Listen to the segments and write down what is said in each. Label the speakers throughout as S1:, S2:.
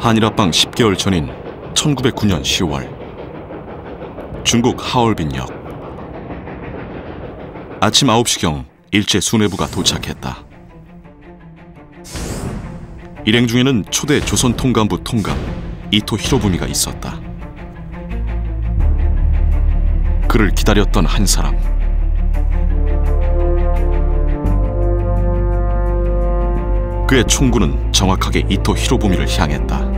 S1: 한일합방 10개월 전인 1909년 10월 중국 하얼빈역. 아침 9시경 일제 수뇌부가 도착했다. 일행 중에는 초대 조선 통감부 통감 이토 히로부미가 있었다. 그를 기다렸던 한 사람. 그의 총구는 정확하게 이토 히로부미를 향했다.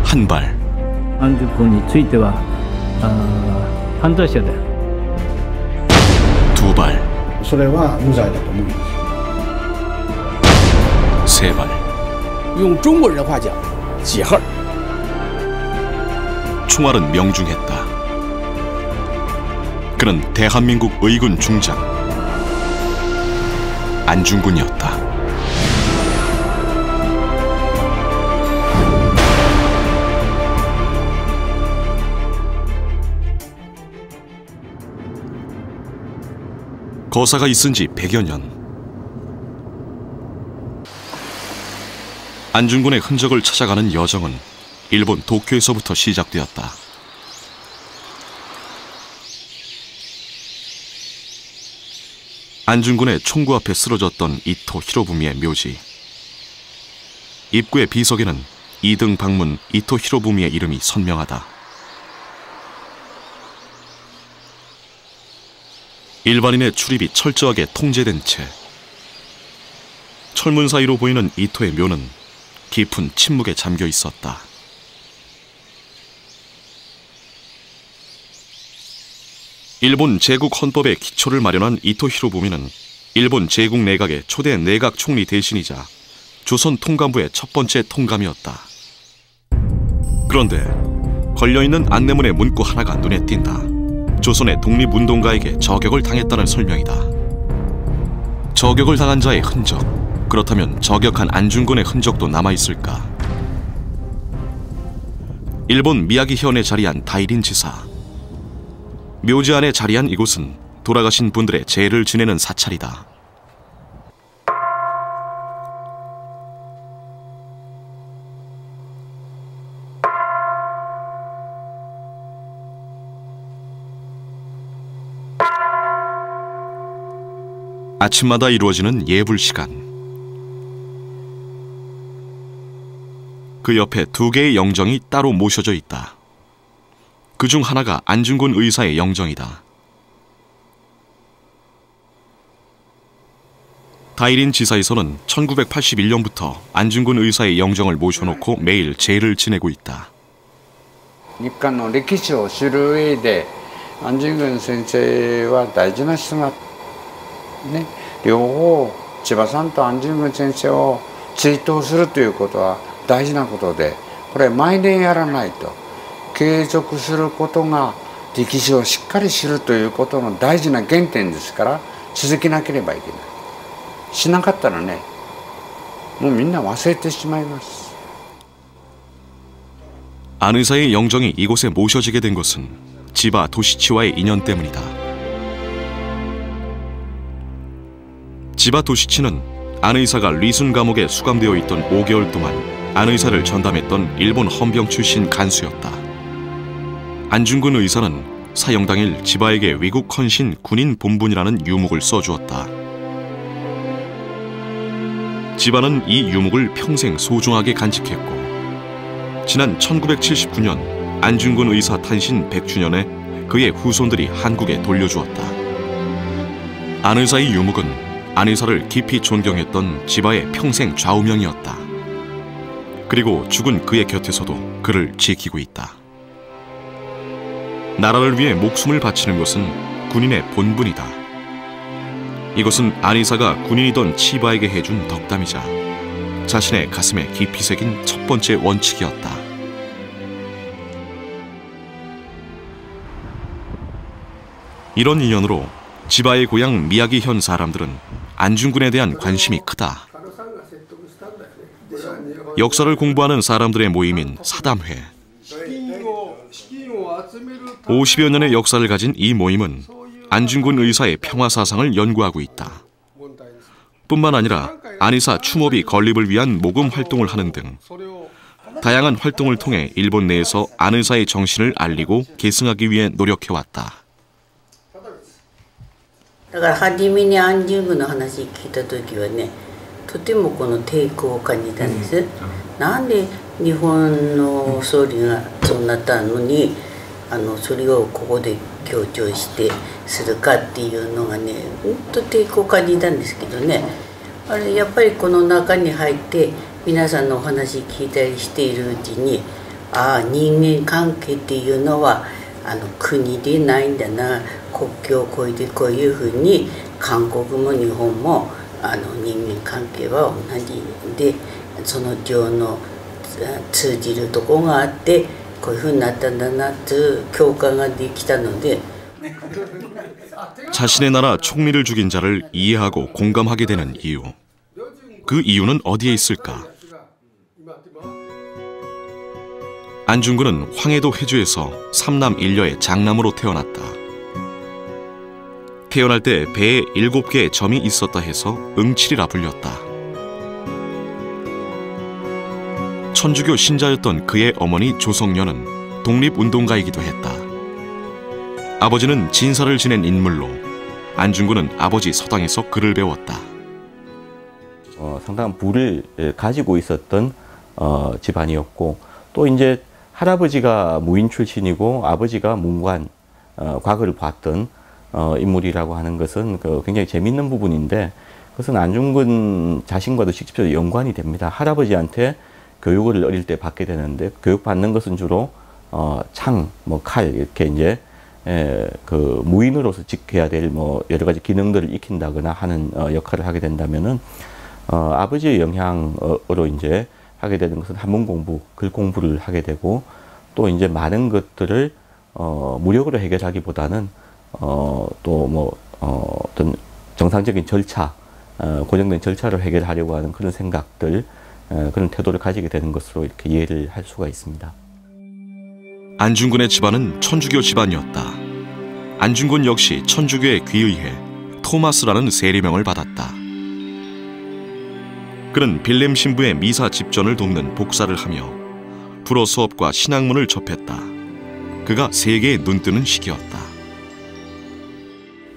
S1: 한 발.
S2: 안중근에ついては犯罪者だよ。
S1: 두 발.
S3: それは無罪だと思います。
S1: 세 발.
S4: 用中国人话讲，解恨。
S1: 총알은 명중했다. 그는 대한민국 의군 중장 안중근이었다. 거사가 있은 지 100여 년. 안중근의 흔적을 찾아가는 여정은 일본 도쿄에서부터 시작되었다. 안중근의 총구 앞에 쓰러졌던 이토 히로부미의 묘지. 입구의 비석에는 2등 방문 이토 히로부미의 이름이 선명하다. 일반인의 출입이 철저하게 통제된 채 철문 사이로 보이는 이토의 묘는 깊은 침묵에 잠겨 있었다. 일본 제국 헌법의 기초를 마련한 이토 히로부미는 일본 제국 내각의 초대 내각 총리 대신이자 조선 통감부의 첫 번째 통감이었다. 그런데 걸려있는 안내문의 문구 하나가 눈에 띈다. 조선의 독립운동가에게 저격을 당했다는 설명이다. 저격을 당한 자의 흔적, 그렇다면 저격한 안중근의 흔적도 남아있을까? 일본 미야기현에 자리한 다이린 지사. 묘지 안에 자리한 이곳은 돌아가신 분들의 제를 지내는 사찰이다. 아침마다 이루어지는 예불 시간. 그 옆에 2개의 영정이 따로 모셔져 있다. 그중 하나가 안중근 의사의 영정이다. 다이린 지사에서는 1981년부터 안중근 의사의 영정을 모셔놓고 매일 제를 지내고 있다.
S5: 日韓の歴史を知る上で安中근先生は大事な人がね、両方千葉さんと安中근先生を追悼するということは大事なことで、これ毎年やらないと継続することが歴史をしっかり知るということの大事な原点ですから、続けなければいけない。しなかったらね、もうみんな忘れてしまいます。
S1: 안 의사의 영정이 이곳에 모셔지게 된 것은 지바 도시치와의 인연 때문이다. 지바 도시치는 안 의사가 리순 감옥에 수감되어 있던 5개월 동안 안 의사를 전담했던 일본 헌병 출신 간수였다. 안중근 의사는 사형 당일 지바에게 위국 헌신 군인 본분이라는 유목을 써주었다. 지바는 이 유목을 평생 소중하게 간직했고 지난 1979년 안중근 의사 탄신 100주년에 그의 후손들이 한국에 돌려주었다. 안 의사의 유목은 안 의사를 깊이 존경했던 지바의 평생 좌우명이었다. 그리고 죽은 그의 곁에서도 그를 지키고 있다. 나라를 위해 목숨을 바치는 것은 군인의 본분이다. 이것은 안 의사가 군인이던 치바에게 해준 덕담이자 자신의 가슴에 깊이 새긴 첫 번째 원칙이었다. 이런 인연으로 지바의 고향 미야기현 사람들은 안중근에 대한 관심이 크다. 역사를 공부하는 사람들의 모임인 사담회. 50여 년의 역사를 가진 이 모임은 안중근 의사의 평화사상을 연구하고 있다. 뿐만 아니라 안의사 추모비 건립을 위한 모금 활동을 하는 등 다양한 활동을 통해 일본 내에서 안의사의 정신을 알리고 계승하기 위해 노력해왔다.
S6: だから初めに安住軍の話聞いた時はね、とてもこの抵抗を感じたんです。なんで日本の総理がそうなったのに、それをここで強調してするかっていうのがね、本当抵抗を感じたんですけどね。あれやっぱりこの中に入って皆さんのお話聞いたりしているうちに、ああ人間関係っていうのは国でないんだな、国境を越えてこういうふうに韓国も日本も人間関係は同じで、その情の通じるところがあってこういうふうになったんだなという共感ができたので
S1: 자신의 나라 총리를 죽인 자를 이해하고 공감하게 되는 이유. 그 이유는 어디에 있을까? 안중근은 황해도 회주에서 3남 1녀의 장남으로 태어났다. 태어날 때 배에 7개의 점이 있었다 해서 응칠이라 불렸다. 천주교 신자였던 그의 어머니 조성녀는 독립운동가이기도 했다. 아버지는 진사를 지낸 인물로 안중근은 아버지 서당에서 글을 배웠다.
S7: 상당한 부를 가지고 있었던 집안이었고, 또 이제 할아버지가 무인 출신이고 아버지가 문관, 과거를 봤던 인물이라고 하는 것은 굉장히 재밌는 부분인데, 그것은 안중근 자신과도 직접적으로 연관이 됩니다. 할아버지한테 교육을 어릴 때 받게 되는데, 교육받는 것은 주로 창, 칼 이렇게 이제 그 무인으로서 지켜야 될 여러 가지 기능들을 익힌다거나 하는 역할을 하게 된다면은 아버지의 영향으로 이제 하게 되는 것은 한문 공부, 글 공부를 하게 되고, 또 이제 많은 것들을 무력으로 해결하기보다는 또 어떤 정상적인 절차, 고정된 절차로 해결하려고 하는 그런 생각들, 그런 태도를 가지게 되는 것으로 이렇게 이해를 할 수가 있습니다.
S1: 안중근의 집안은 천주교 집안이었다. 안중근 역시 천주교에 귀의해 토마스라는 세례명을 받았다. 그는 빌렘 신부의 미사 집전을 돕는 복사를 하며 불어 수업과 신학문을 접했다. 그가 세계에 눈뜨는 시기였다.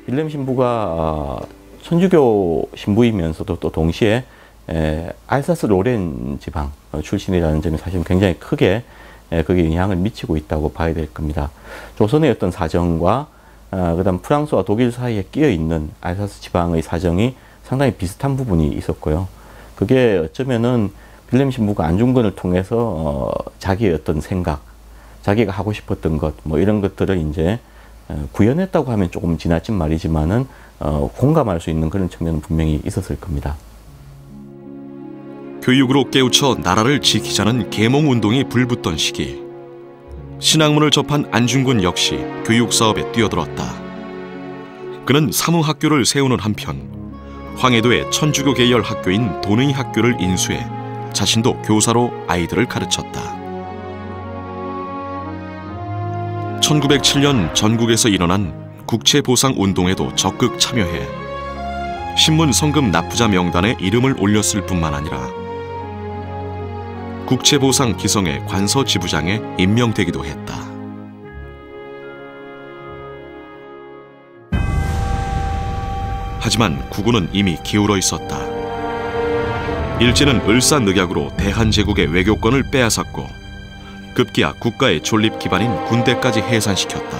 S7: 빌렘 신부가 천주교 신부이면서도 또 동시에 알사스 로렌 지방 출신이라는 점이 사실 굉장히 크게 그게 영향을 미치고 있다고 봐야 될 겁니다. 조선의 어떤 사정과 그다음 프랑스와 독일 사이에 끼어 있는 알사스 지방의 사정이 상당히 비슷한 부분이 있었고요. 그게 어쩌면은 빌렘 신부가 안중근을 통해서 자기의 어떤 생각, 자기가 하고 싶었던 것, 이런 것들을 이제 구현했다고 하면 조금 지나친 말이지만은 공감할 수 있는 그런 측면은 분명히 있었을 겁니다.
S1: 교육으로 깨우쳐 나라를 지키자는 계몽운동이 불붙던 시기, 신학문을 접한 안중근 역시 교육사업에 뛰어들었다. 그는 사무학교를 세우는 한편 황해도의 천주교 계열 학교인 도능학교를 인수해 자신도 교사로 아이들을 가르쳤다. 1907년 전국에서 일어난 국채보상운동에도 적극 참여해 신문 성금 납부자 명단에 이름을 올렸을 뿐만 아니라 국채보상 기성의 관서 지부장에 임명되기도 했다. 하지만 구군은 이미 기울어 있었다. 일제는 을사늑약으로 대한제국의 외교권을 빼앗았고 급기야 국가의 존립 기반인 군대까지 해산시켰다.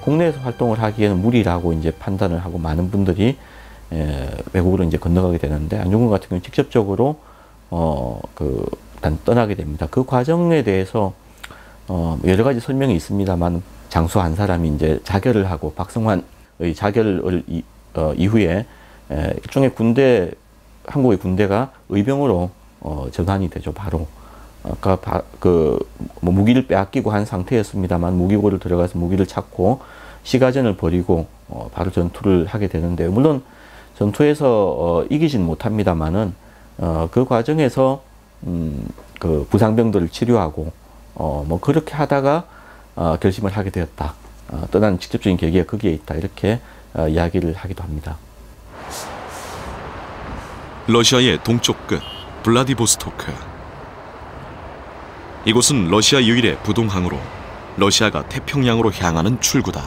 S7: 국내에서 활동을 하기에는 무리라고 이제 판단을 하고 많은 분들이 외국으로 이제 건너가게 되는데, 안중근 같은 경우는 직접적으로 일단 떠나게 됩니다. 그 과정에 대해서 여러 가지 설명이 있습니다만, 장수 한 사람이 이제 자결을 하고 박성환의 자결을 이후에 일종의 군대, 한국의 군대가 의병으로 전환이 되죠. 바로 아까 무기를 빼앗기고 한 상태였습니다만 무기고를 들어가서 무기를 찾고 시가전을 벌이고 바로 전투를 하게 되는데, 물론 전투에서 이기진 못합니다만은 그 과정에서 그 부상병들을 치료하고 그렇게 하다가 결심을 하게 되었다. 떠난 직접적인 계기가 거기에 있다. 이렇게 이야기를 하기도 합니다.
S1: 러시아의 동쪽 끝 블라디보스토크. 이곳은 러시아 유일의 부동항으로 러시아가 태평양으로 향하는 출구다.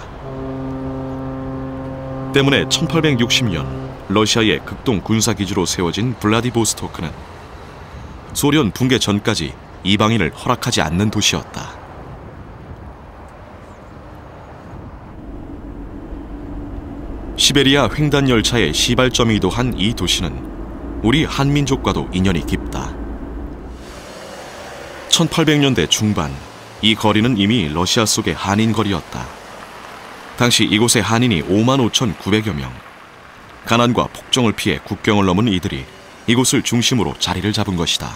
S1: 때문에 1860년 러시아의 극동 군사기지로 세워진 블라디보스토크는 소련 붕괴 전까지 이방인을 허락하지 않는 도시였다. 시베리아 횡단 열차의 시발점이기도 한 이 도시는 우리 한민족과도 인연이 깊다. 1800년대 중반 이 거리는 이미 러시아 속의 한인 거리였다. 당시 이곳의 한인이 55,900여 명. 가난과 폭정을 피해 국경을 넘은 이들이 이곳을 중심으로 자리를 잡은 것이다.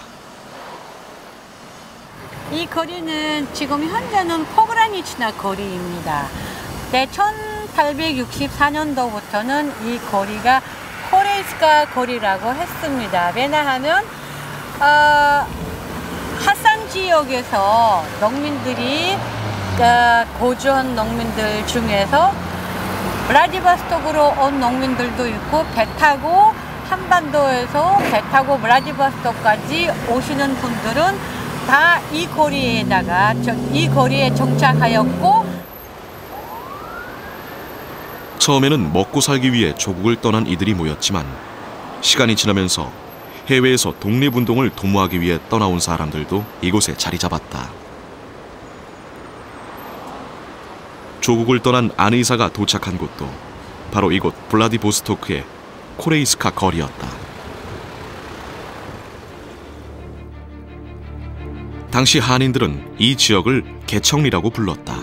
S8: 이 거리는 지금 현재는 포그라니치나 거리입니다. 1864년도부터는 이 거리가 코레이스카 거리라고 했습니다. 왜냐하면 하산 지역에서 농민들이 거주한 농민들 중에서 블라디보스토크로 온 농민들도 있고 배 타고 한반도에서 배 타고 블라디보스토크까지 오시는 분들은 다 이 거리에다가 이 거리에 정착하였고,
S1: 처음에는 먹고 살기 위해 조국을 떠난 이들이 모였지만 시간이 지나면서 해외에서 독립운동을 도모하기 위해 떠나온 사람들도 이곳에 자리 잡았다. 조국을 떠난 안 의사가 도착한 곳도 바로 이곳 블라디보스토크의 코레이스카 거리였다. 당시 한인들은 이 지역을 개청리라고 불렀다.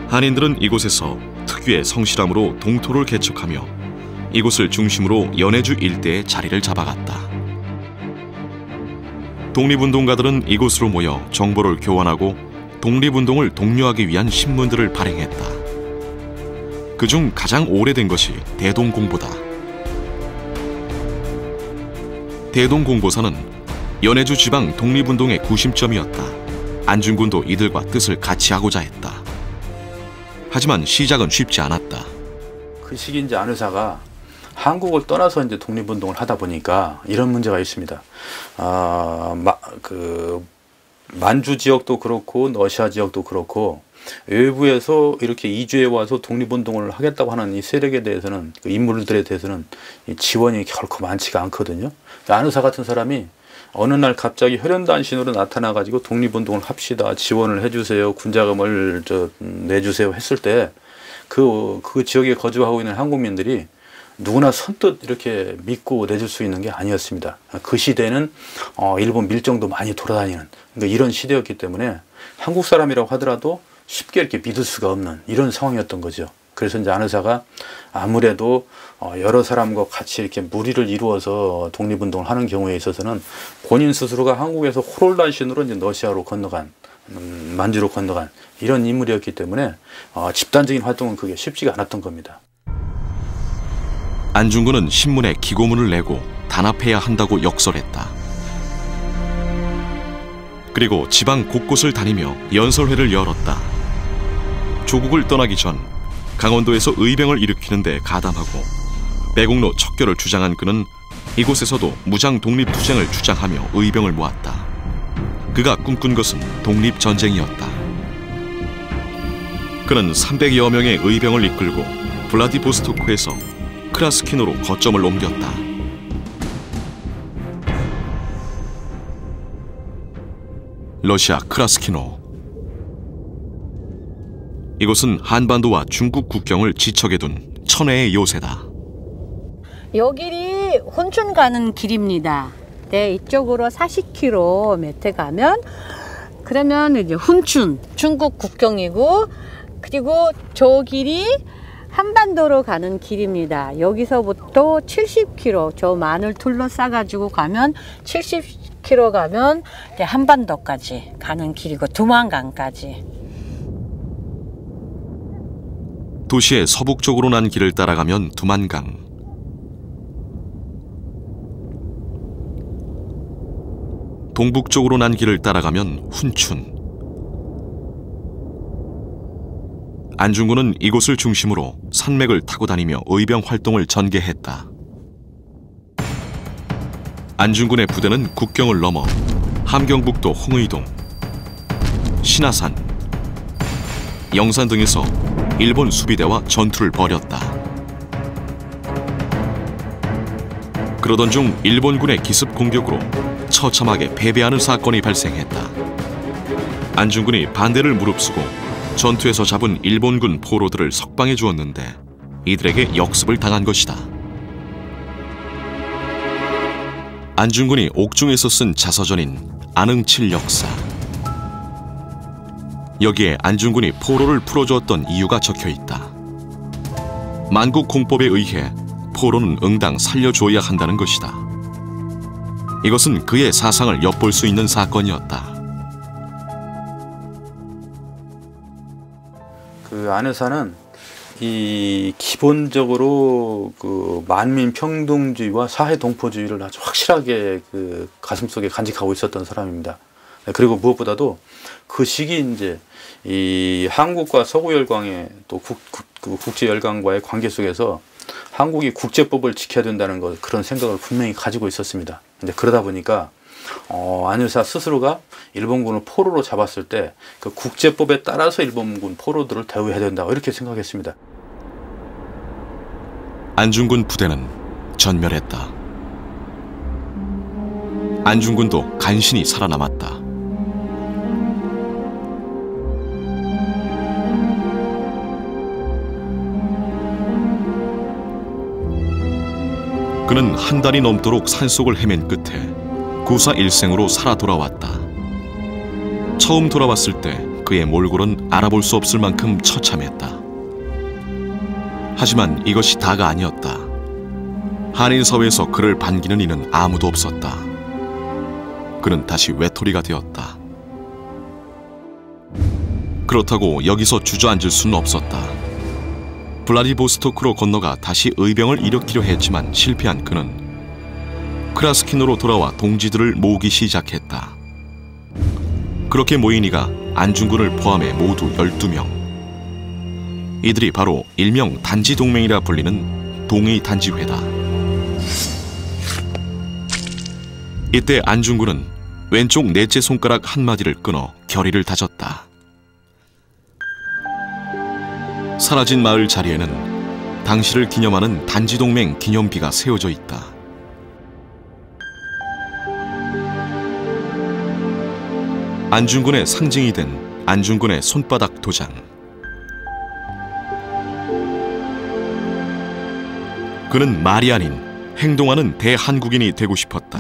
S1: 한인들은 이곳에서 특유의 성실함으로 동토를 개척하며 이곳을 중심으로 연해주 일대에 자리를 잡아갔다. 독립운동가들은 이곳으로 모여 정보를 교환하고 독립운동을 독려하기 위한 신문들을 발행했다. 그중 가장 오래된 것이 대동공보다. 대동공보사는 연해주 지방 독립운동의 구심점이었다. 안중근도 이들과 뜻을 같이 하고자 했다. 하지만 시작은 쉽지 않았다.
S9: 그 시기 이제 안 의사가 한국을 떠나서 이제 독립운동을 하다 보니까 이런 문제가 있습니다. 만주 지역도 그렇고 러시아 지역도 그렇고 외부에서 이렇게 이주해 와서 독립운동을 하겠다고 하는 이 세력에 대해서는, 그 인물들에 대해서는 이 지원이 결코 많지가 않거든요. 안 의사 같은 사람이 어느 날 갑자기 혈연단신으로 나타나가지고 독립운동을 합시다, 지원을 해주세요, 군자금을 내주세요 했을 때 그 지역에 거주하고 있는 한국민들이 누구나 선뜻 이렇게 믿고 내줄 수 있는 게 아니었습니다. 그 시대는 일본 밀정도 많이 돌아다니는, 그러니까 이런 시대였기 때문에 한국 사람이라고 하더라도 쉽게 이렇게 믿을 수가 없는 이런 상황이었던 거죠. 그래서 이제 안 의사가 아무래도 여러 사람과 같이 이렇게 무리를 이루어서 독립운동을 하는 경우에 있어서는 본인 스스로가 한국에서 호롤단신으로 이제 러시아로 건너간, 만주로 건너간 이런 인물이었기 때문에 집단적인 활동은 그게 쉽지가 않았던 겁니다.
S1: 안중근은 신문에 기고문을 내고 단합해야 한다고 역설했다. 그리고 지방 곳곳을 다니며 연설회를 열었다. 조국을 떠나기 전 강원도에서 의병을 일으키는 데 가담하고 매국노 척결을 주장한 그는 이곳에서도 무장 독립투쟁을 주장하며 의병을 모았다. 그가 꿈꾼 것은 독립전쟁이었다. 그는 300여 명의 의병을 이끌고 블라디보스토크에서 크라스키노로 거점을 옮겼다. 러시아 크라스키노. 이곳은 한반도와 중국 국경을 지척에 둔 천혜의 요새다.
S8: 요 길이 혼춘 가는 길입니다. 네, 이쪽으로 40km 가면 그러면 이제 훈춘, 중국 국경이고, 그리고 저 길이 한반도로 가는 길입니다. 여기서부터 70km, 저 만을 둘러싸가지고 가면 70km 가면 이제 한반도까지 가는 길이고, 두만강까지.
S1: 도시의 서북쪽으로 난 길을 따라가면 두만강. 동북쪽으로 난 길을 따라가면 훈춘. 안중근은 이곳을 중심으로 산맥을 타고 다니며 의병 활동을 전개했다. 안중근의 부대는 국경을 넘어 함경북도 홍의동, 신화산, 영산 등에서 일본 수비대와 전투를 벌였다. 그러던 중 일본군의 기습 공격으로 처참하게 패배하는 사건이 발생했다. 안중근이 반대를 무릅쓰고 전투에서 잡은 일본군 포로들을 석방해 주었는데 이들에게 역습을 당한 것이다. 안중근이 옥중에서 쓴 자서전인 안흥칠 역사. 여기에 안중근이 포로를 풀어주었던 이유가 적혀있다. 만국공법에 의해 포로는 응당 살려주어야 한다는 것이다. 이것은 그의 사상을 엿볼 수 있는 사건이었다.
S9: 그 안에서는 이 기본적으로 그 만민 평등주의와 사회 동포주의를 아주 확실하게 그 가슴속에 간직하고 있었던 사람입니다. 그리고 무엇보다도 그 시기 이제 이 한국과 서구 열강의 또 국제 열강과의 관계 속에서 한국이 국제법을 지켜야 된다는 것, 그런 생각을 분명히 가지고 있었습니다. 근데 그러다 보니까 안일사 스스로가 일본군을 포로로 잡았을 때 그 국제법에 따라서 일본군 포로들을 대우해야 된다, 이렇게 생각했습니다.
S1: 안중근 부대는 전멸했다. 안중근도 간신히 살아남았다. 그는 한 달이 넘도록 산속을 헤맨 끝에 구사 일생으로 살아 돌아왔다. 처음 돌아왔을 때 그의 몰골은 알아볼 수 없을 만큼 처참했다. 하지만 이것이 다가 아니었다. 한인사회에서 그를 반기는 이는 아무도 없었다. 그는 다시 외톨이가 되었다. 그렇다고 여기서 주저앉을 수는 없었다. 블라디보스토크로 건너가 다시 의병을 일으키려 했지만 실패한 그는 크라스키노로 돌아와 동지들을 모으기 시작했다. 그렇게 모인 이가 안중근을 포함해 모두 12명. 이들이 바로 일명 단지동맹이라 불리는 동의단지회다. 이때 안중근은 왼쪽 넷째 손가락 한마디를 끊어 결의를 다졌다. 사라진 마을 자리에는 당시를 기념하는 단지동맹 기념비가 세워져 있다. 안중근의 상징이 된 안중근의 손바닥 도장. 그는 말이 아닌 행동하는 대한국인이 되고 싶었다.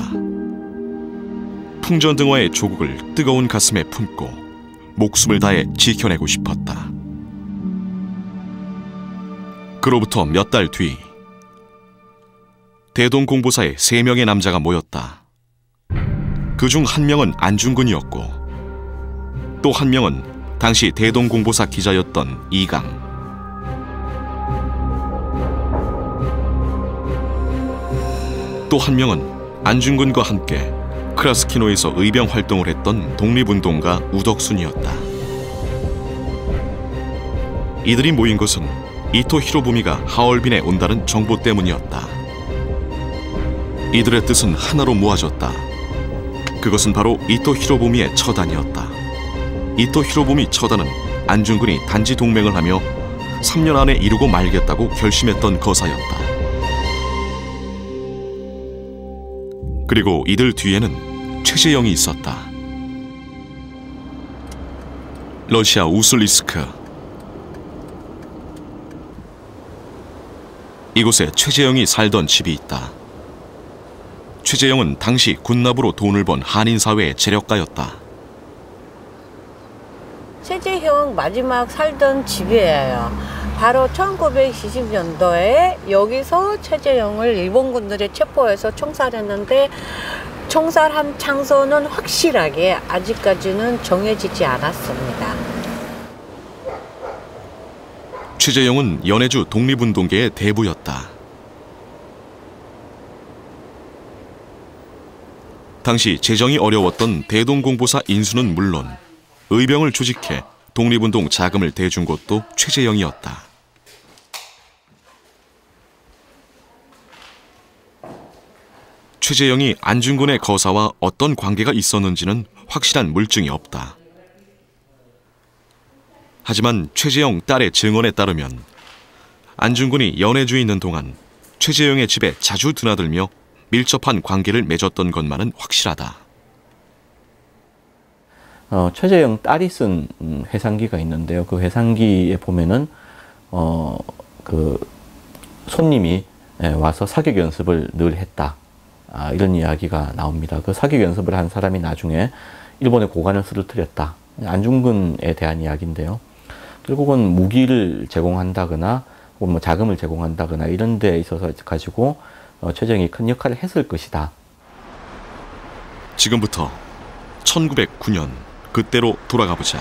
S1: 풍전등화의 조국을 뜨거운 가슴에 품고 목숨을 다해 지켜내고 싶었다. 그로부터 몇 달 뒤 대동공보사에 3명의 남자가 모였다. 그중 한 명은 안중근이었고 또 한 명은 당시 대동공보사 기자였던 이강. 또 한 명은 안중근과 함께 크라스키노에서 의병 활동을 했던 독립운동가 우덕순이었다. 이들이 모인 것은 이토 히로부미가 하얼빈에 온다는 정보 때문이었다. 이들의 뜻은 하나로 모아졌다. 그것은 바로 이토 히로부미의 처단이었다. 이토 히로부미 처단은 안중근이 단지 동맹을 하며 3년 안에 이루고 말겠다고 결심했던 거사였다. 그리고 이들 뒤에는 최재영이 있었다. 러시아 우슬리스크. 이곳에 최재영이 살던 집이 있다. 최재영은 당시 군납으로 돈을 번 한인사회의 재력가였다.
S8: 최재형 마지막 살던 집이에요. 바로 1920년도에 여기서 최재형을 일본군들이 체포해서 총살했는데 총살한 장소는 확실하게 아직까지는 정해지지 않았습니다.
S1: 최재영은 연해주 독립운동계의 대부였다. 당시 재정이 어려웠던 대동공보사 인수는 물론 의병을 조직해 독립운동 자금을 대준 곳도 최재영이었다. 최재형이 안중근의 거사와 어떤 관계가 있었는지는 확실한 물증이 없다. 하지만 최재형 딸의 증언에 따르면 안중근이 연해주에 있는 동안 최재형의 집에 자주 드나들며 밀접한 관계를 맺었던 것만은 확실하다.
S7: 최재형 딸이 쓴 회상기가 있는데요. 그 회상기에 보면은 그 손님이 와서 사격 연습을 늘 했다. 이런 이야기가 나옵니다. 그 사격 연습을 한 사람이 나중에 일본의 고관을 쓰러뜨렸다. 안중근에 대한 이야기인데요. 결국은 무기를 제공한다거나 혹은 뭐 자금을 제공한다거나 이런 데 있어서 가지고 최재형이 큰 역할을 했을 것이다.
S1: 지금부터 1909년 그때로 돌아가 보자.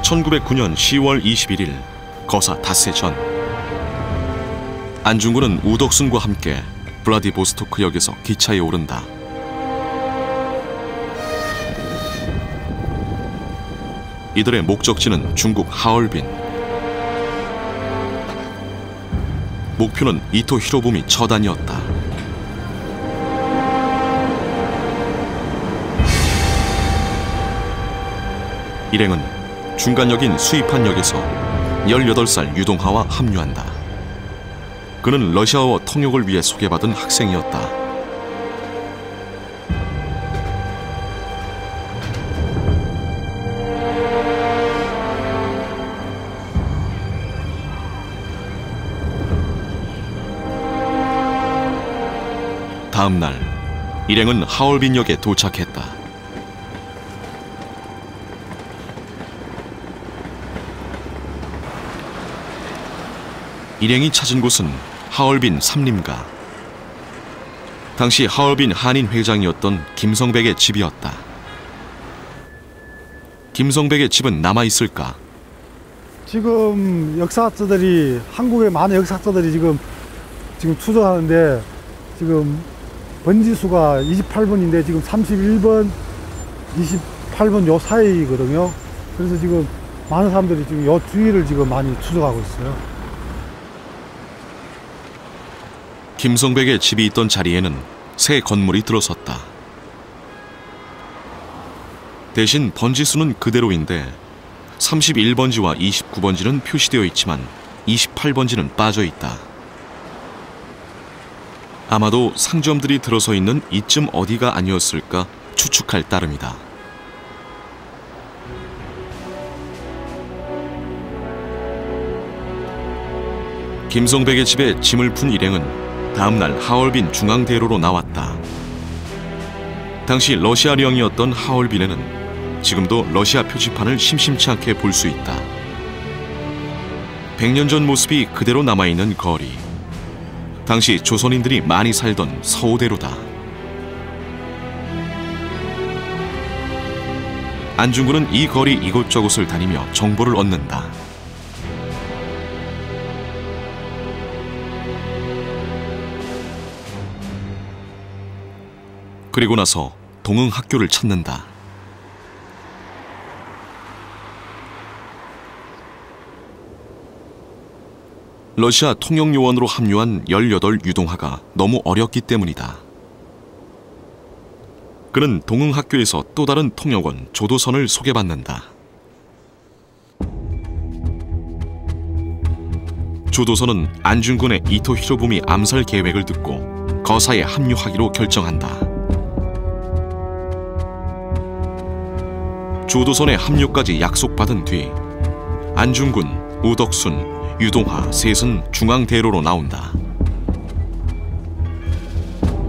S1: 1909년 10월 21일 거사 닷새 전, 안중근은 우덕순과 함께 블라디보스토크역에서 기차에 오른다. 이들의 목적지는 중국 하얼빈. 목표는 이토 히로부미 처단이었다. 일행은 중간역인 수이판역에서 18살 유동하와 합류한다. 그는 러시아어 통역을 위해 소개받은 학생이었다. 다음 날, 일행은 하얼빈역에 도착했다. 일행이 찾은 곳은 하얼빈 삼림가. 당시 하얼빈 한인 회장이었던 김성백의 집이었다. 김성백의 집은 남아있을까?
S3: 지금 역사학자들이, 한국의 많은 역사학자들이 지금 추정하는데, 지금 번지수가 28번인데 지금 31번, 28번 요 사이거든요. 그래서 지금 많은 사람들이 지금 요 주위를 지금 많이 추적하고 있어요.
S1: 김성백의 집이 있던 자리에는 새 건물이 들어섰다. 대신 번지수는 그대로인데 31번지와 29번지는 표시되어 있지만 28번지는 빠져 있다. 아마도 상점들이 들어서 있는 이쯤 어디가 아니었을까 추측할 따름이다. 김성백의 집에 짐을 푼 일행은 다음날 하얼빈 중앙대로로 나왔다. 당시 러시아령이었던 하얼빈에는 지금도 러시아 표지판을 심심치 않게 볼 수 있다. 100년 전 모습이 그대로 남아있는 거리. 당시 조선인들이 많이 살던 서오대로다. 안중근은 이 거리 이곳저곳을 다니며 정보를 얻는다. 그리고 나서 동흥학교를 찾는다. 러시아 통역요원으로 합류한 18 유동하가 너무 어렸기 때문이다. 그는 동흥학교에서 또 다른 통역원 조도선을 소개받는다. 조도선은 안중근의 이토 히로부미 암살 계획을 듣고 거사에 합류하기로 결정한다. 조도선의 합류까지 약속받은 뒤 안중근, 우덕순, 유동하 셋은 중앙대로로 나온다.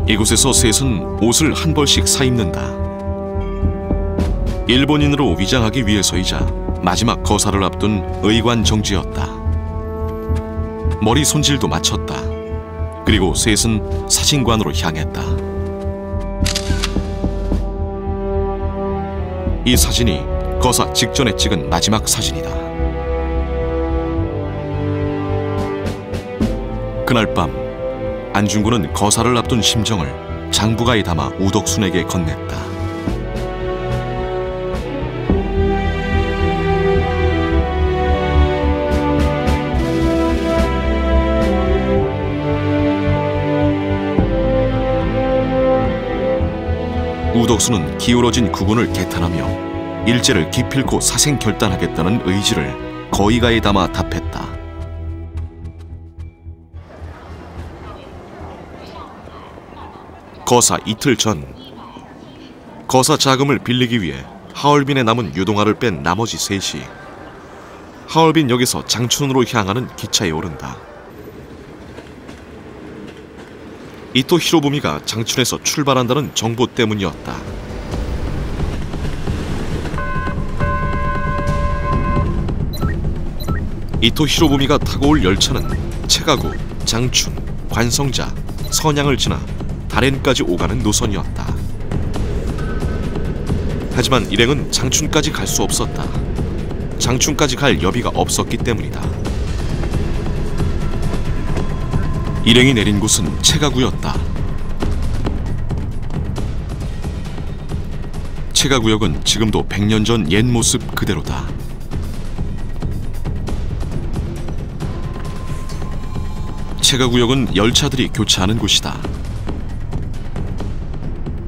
S1: 이곳에서 셋은 옷을 한 벌씩 사입는다. 일본인으로 위장하기 위해서이자 마지막 거사를 앞둔 의관 정지였다. 머리 손질도 마쳤다. 그리고 셋은 사진관으로 향했다. 이 사진이 거사 직전에 찍은 마지막 사진이다. 그날 밤 안중근은 거사를 앞둔 심정을 장부가에 담아 우덕순에게 건넸다. 우덕수는 기울어진 국군을 개탄하며 일제를 기필코 사생 결단하겠다는 의지를 거의가에 담아 답했다. 거사 이틀 전, 거사 자금을 빌리기 위해 하얼빈에 남은 유동화를 뺀 나머지 셋이 하얼빈역에서 장춘으로 향하는 기차에 오른다. 이토 히로부미가 장춘에서 출발한다는 정보 때문이었다. 이토 히로부미가 타고 올 열차는 체가구, 장춘, 관성자, 선양을 지나 다롄까지 오가는 노선이었다. 하지만 일행은 장춘까지 갈 수 없었다. 장춘까지 갈 여비가 없었기 때문이다. 일행이 내린 곳은 체가구였다. 체가구역은 지금도 100년 전 옛 모습 그대로다. 체가구역은 열차들이 교차하는 곳이다.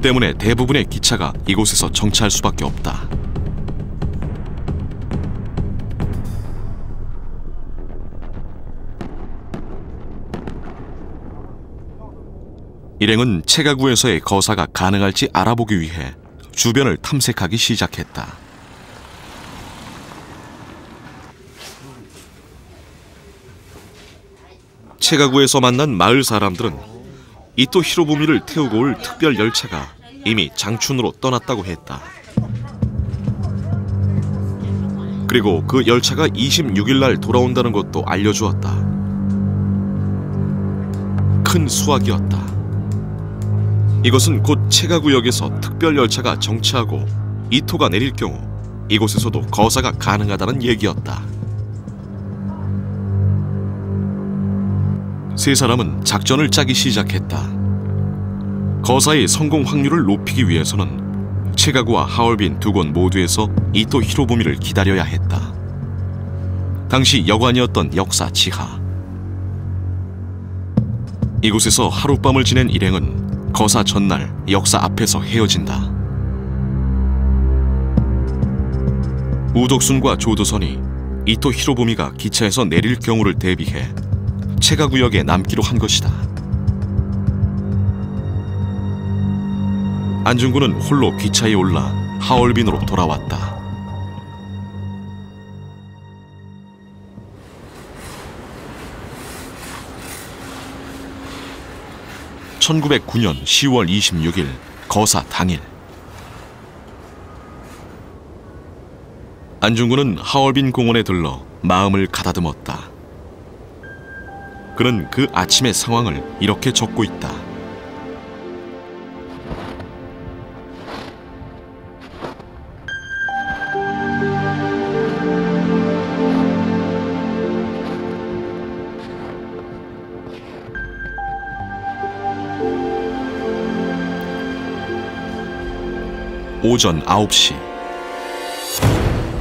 S1: 때문에 대부분의 기차가 이곳에서 정차할 수밖에 없다. 일행은 체가구에서의 거사가 가능할지 알아보기 위해 주변을 탐색하기 시작했다. 체가구에서 만난 마을 사람들은 이토 히로부미를 태우고 올 특별 열차가 이미 장춘으로 떠났다고 했다. 그리고 그 열차가 26일 날 돌아온다는 것도 알려주었다. 큰 수확이었다. 이것은 곧 체가구역에서 특별 열차가 정차하고 이토가 내릴 경우 이곳에서도 거사가 가능하다는 얘기였다. 세 사람은 작전을 짜기 시작했다. 거사의 성공 확률을 높이기 위해서는 체가구와 하얼빈 두 곳 모두에서 이토 히로부미를 기다려야 했다. 당시 여관이었던 역사 지하. 이곳에서 하룻밤을 지낸 일행은 거사 전날 역사 앞에서 헤어진다. 우덕순과 조도선이 이토 히로부미가 기차에서 내릴 경우를 대비해 체가구역에 남기로 한 것이다. 안중근은 홀로 기차에 올라 하얼빈으로 돌아왔다. (1909년 10월 26일) 거사 당일, 안중근은 하얼빈 공원에 들러 마음을 가다듬었다. 그는 그 아침의 상황을 이렇게 적고 있다. 오전 9시,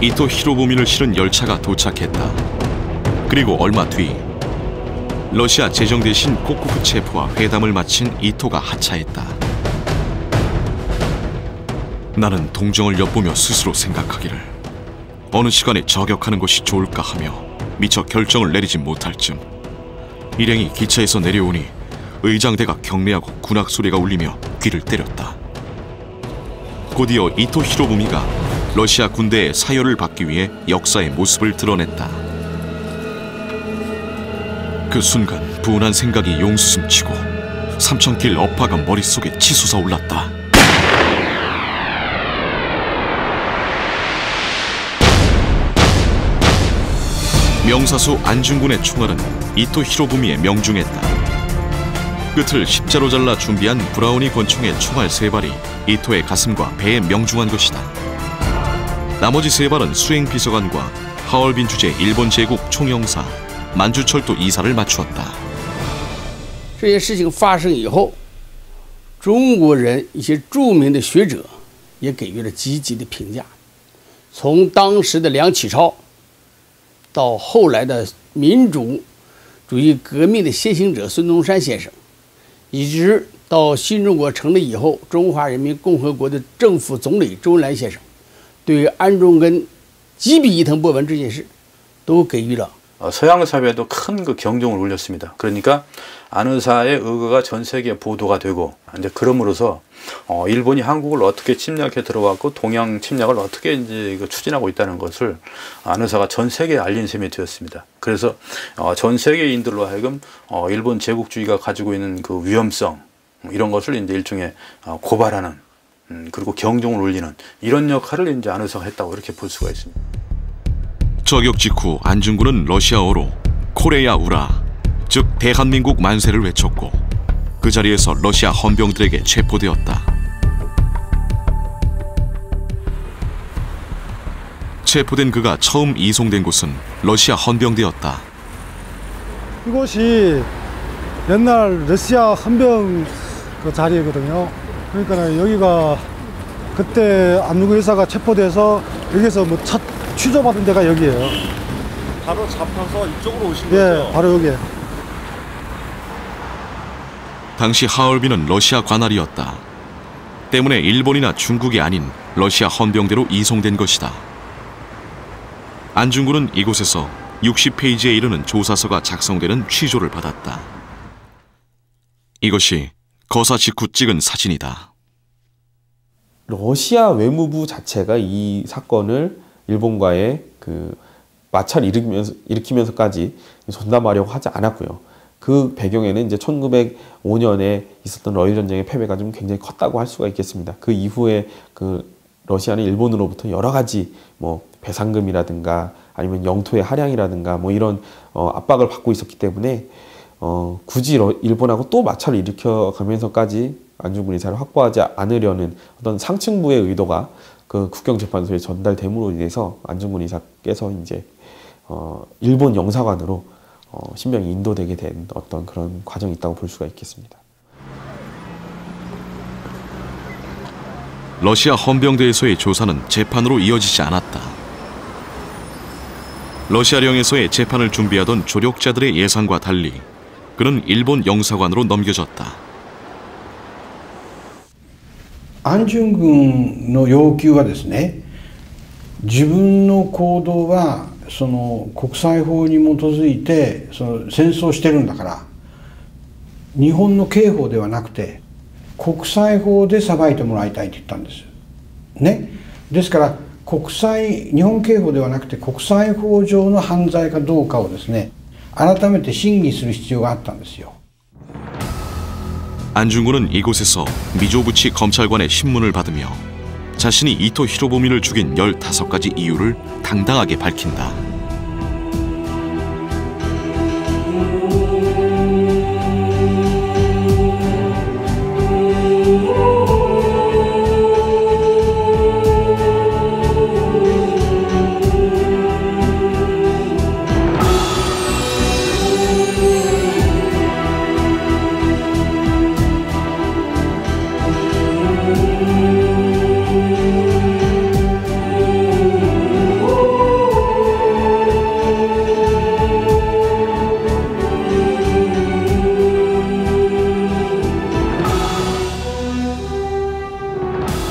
S1: 이토 히로부미를 실은 열차가 도착했다. 그리고 얼마 뒤 러시아 제정 대신 코코프체프와 회담을 마친 이토가 하차했다. 나는 동정을 엿보며 스스로 생각하기를 어느 시간에 저격하는 것이 좋을까 하며 미처 결정을 내리지 못할 즈음 일행이 기차에서 내려오니 의장대가 경례하고 군악 소리가 울리며 귀를 때렸다. 곧이어 이토 히로부미가 러시아 군대의 사열을 받기 위해 역사의 모습을 드러냈다. 그 순간 분한 생각이 용수숨치고 삼천길 업화가 머릿속에 치솟아 올랐다. 명사수 안중근의 총알은 이토 히로부미에 명중했다. 끝을 십자로 잘라 준비한 브라우니 권총의 총알 3발이 이토의 가슴과 배에 명중한 것이다. 나머지 3발은 수행비서관과 하얼빈 주재 일본 제국 총영사 만주철도 이사를 맞추었다.
S4: 这些事情发生以后，中国人一些著名的学者也给予了积极的评价。从当时的梁启超，到后来的民主主义革命的先行者孙中山先生，以及到新中国成立以后，中华人民共和国的政府总理周恩来先生对安重根击毙伊藤博文这件事都给予了
S9: 서양 사회에도 큰 그 경종을 울렸습니다. 그러니까 안 의사의 의거가 전 세계에 보도가 되고 이제 그럼으로써 일본이 한국을 어떻게 침략해 들어왔고 동양 침략을 어떻게 이제 추진하고 있다는 것을 안 의사가 전 세계에 알린 셈이 되었습니다. 그래서 전 세계인들로 하여금 일본 제국주의가 가지고 있는 그 위험성 이런 것을 이제 일종의 고발하는 그리고 경종을 울리는 이런 역할을 이제 안 의사가 했다고 이렇게 볼 수가 있습니다.
S1: 저격 직후 안중근은 러시아어로 코레야 우라, 즉 대한민국 만세를 외쳤고 그 자리에서 러시아 헌병들에게 체포되었다. 체포된 그가 처음 이송된 곳은 러시아 헌병대였다.
S3: 이곳이 옛날 러시아 헌병 그 자리거든요. 그러니까 여기가 그때 안중근 의사가 체포돼서 여기서 뭐 첫 취조받은 데가 여기예요.
S10: 바로 잡혀서 이쪽으로 오신
S3: 예,
S10: 거죠?
S3: 바로 여기.
S1: 당시 하얼빈은 러시아 관할이었다. 때문에 일본이나 중국이 아닌 러시아 헌병대로 이송된 것이다. 안중근은 이곳에서 60페이지에 이르는 조사서가 작성되는 취조를 받았다. 이것이 거사 직후 찍은 사진이다.
S11: 러시아 외무부 자체가 이 사건을 일본과의 그 마찰을 일으키면서까지 전담하려고 하지 않았고요. 그 배경에는 이제 1905년에 있었던 러일 전쟁의 패배가 좀 굉장히 컸다고 할 수가 있겠습니다. 그 이후에 그 러시아는 일본으로부터 여러 가지 뭐 배상금이라든가 아니면 영토의 할양이라든가 뭐 이런 압박을 받고 있었기 때문에 굳이 일본하고 또 마찰을 일으켜가면서까지 안중근 의사를 확보하지 않으려는 어떤 상층부의 의도가 그 국경재판소에 전달됨으로 인해서 안중근 의사께서 이제 일본 영사관으로 신병이 인도되게 된 어떤 그런 과정이 있다고 볼 수가 있겠습니다.
S1: 러시아 헌병대에서의 조사는 재판으로 이어지지 않았다. 러시아령에서의 재판을 준비하던 조력자들의 예상과 달리 그는 일본 영사관으로 넘겨졌다.
S12: 安重軍の要求はですね、自分の行動はその国際法に基づいてその戦争してるんだから、日本の刑法ではなくて国際法で裁いてもらいたいと言ったんです。ね。ですから日本刑法ではなくて国際法上の犯罪かどうかをですね、改めて審議する必要があったんですよ。
S1: 안중근은 이곳에서 미조부치 검찰관의 신문을 받으며 자신이 이토 히로부미를 죽인 15가지 이유를 당당하게 밝힌다.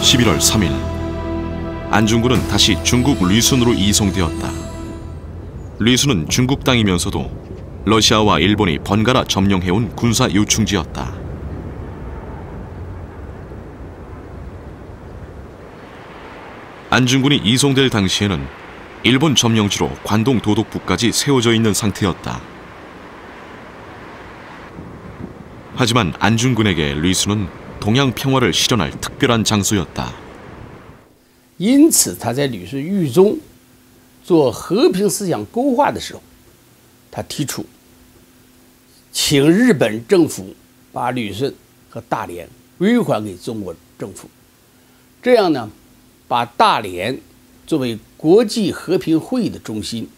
S1: (11월 3일) 안중근은 다시 중국 류순으로 이송되었다. 류순은 중국 땅이면서도 러시아와 일본이 번갈아 점령해온 군사 요충지였다. 안중근이 이송될 당시에는 일본 점령지로 관동 도독부까지 세워져 있는 상태였다. 하지만 안중근에게 류순은 동양 평화를 실현할 특별한 장소였다.
S4: 因此他在旅顺狱中做和平思想勾画的时候，他提出请日本政府把旅顺和大连归还给中国政府，这样呢，把大连作为国际和平会议的中心，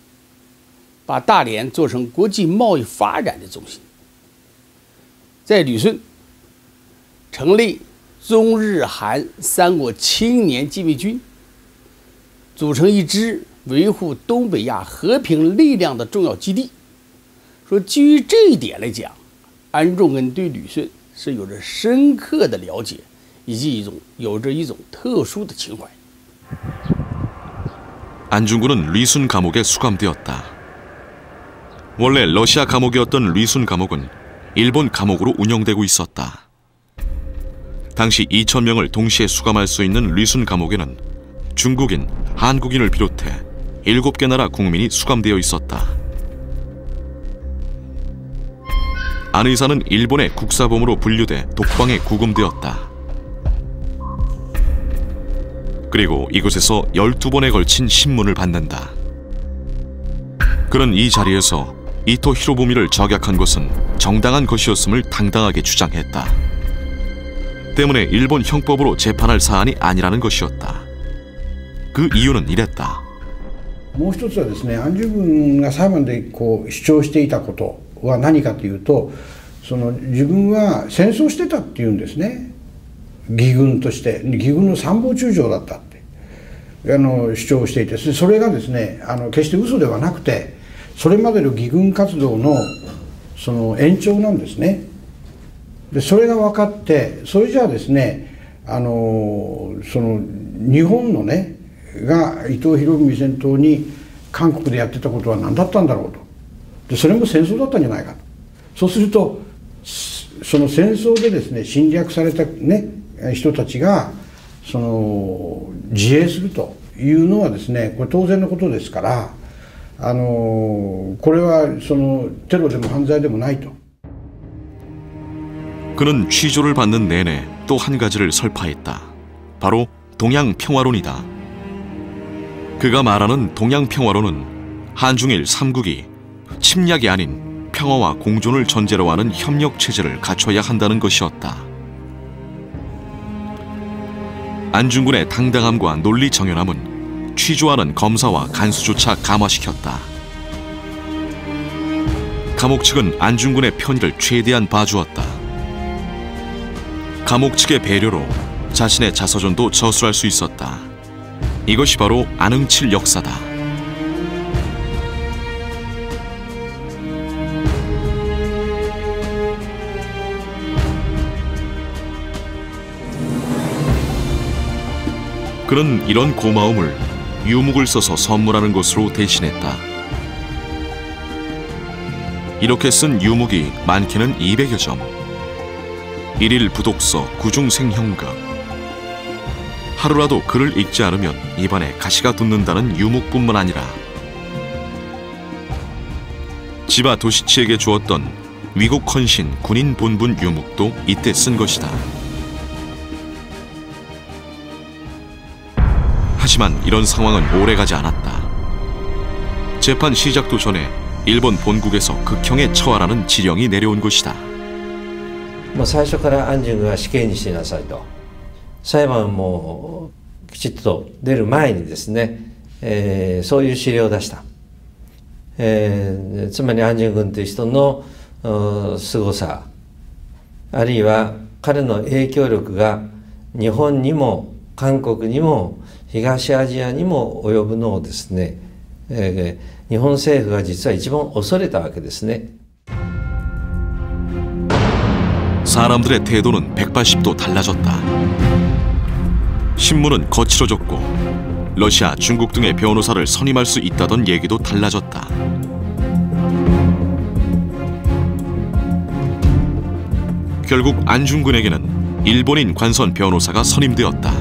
S4: 把大连做成国际贸易发展的中心，在旅顺 成立中日韩3国青年禁卫军，组成一支维护东北亚和平力量的重要基地。说基于这一点来讲，安重根对旅顺是有着深刻的了解，以及有着一种特殊的情怀。
S1: 안중근은 리순 감옥에 수감되었다. 원래 러시아 감옥이었던 리순 감옥은 일본 감옥으로 운영되고 있었다. 당시 2,000명을 동시에 수감할 수 있는 리순 감옥에는 중국인, 한국인을 비롯해 7개 나라 국민이 수감되어 있었다. 안 의사는 일본의 국사범으로 분류돼 독방에 구금되었다. 그리고 이곳에서 12번에 걸친 신문을 받는다. 그는 이 자리에서 이토 히로부미를 저격한 것은 정당한 것이었음을 당당하게 주장했다. 때문에 일본 형법으로 재판할 사안이 아니라는 것이었다. 그 이유는 이랬다.
S12: もう一つはですね、安住軍が裁判でこう主張していたことは何かというと、その自分は戦争してたっていうんですね。義軍として義軍の参謀中将だったって主張していて、それがですね決して嘘ではなくて、それまでの義軍活動のその延長なんですね。でそれが分かって、それじゃあですねその日本のねが伊藤博文戦闘に韓国でやってたことは何だったんだろうと。でそれも戦争だったんじゃないかと。そうするとその戦争でですね侵略されたね人たちがその自衛するというのはですね、これ当然のことですから、これはそのテロでも犯罪でもないと。
S1: 그는 취조를 받는 내내 또 한 가지를 설파했다. 바로 동양평화론이다. 그가 말하는 동양평화론은 한중일 3국이 침략이 아닌 평화와 공존을 전제로 하는 협력체제를 갖춰야 한다는 것이었다. 안중근의 당당함과 논리 정연함은 취조하는 검사와 간수조차 감화시켰다. 감옥 측은 안중근의 편의를 최대한 봐주었다. 감옥 측의 배려로 자신의 자서전도 저술할 수 있었다. 이것이 바로 안흥칠 역사다. 그는 이런 고마움을 유묵을 써서 선물하는 것으로 대신했다. 이렇게 쓴 유묵이 많게는 200여 점. 1일 부독서 구중생형극. 하루라도 글을 읽지 않으면 입안에 가시가 돋는다는 유묵뿐만 아니라 지바 도시치에게 주었던 위국 헌신 군인 본분 유묵도 이때 쓴 것이다. 하지만 이런 상황은 오래가지 않았다. 재판 시작도 전에 일본 본국에서 극형에 처하라는 지령이 내려온 것이다.
S13: 最初から安順が死刑にしなさいと、裁判もきちっと出る前にですね、そういう指令を出した。つまり安順君という人の凄さ、あるいは彼の影響力が日本にも韓国にも東アジアにも及ぶのをですね、日本政府が実は一番恐れたわけですね。
S1: 사람들의 태도는 180도 달라졌다. 신문은 거칠어졌고 러시아, 중국 등의 변호사를 선임할 수 있다던 얘기도 달라졌다. 결국 안중근에게는 일본인 관선 변호사가 선임되었다.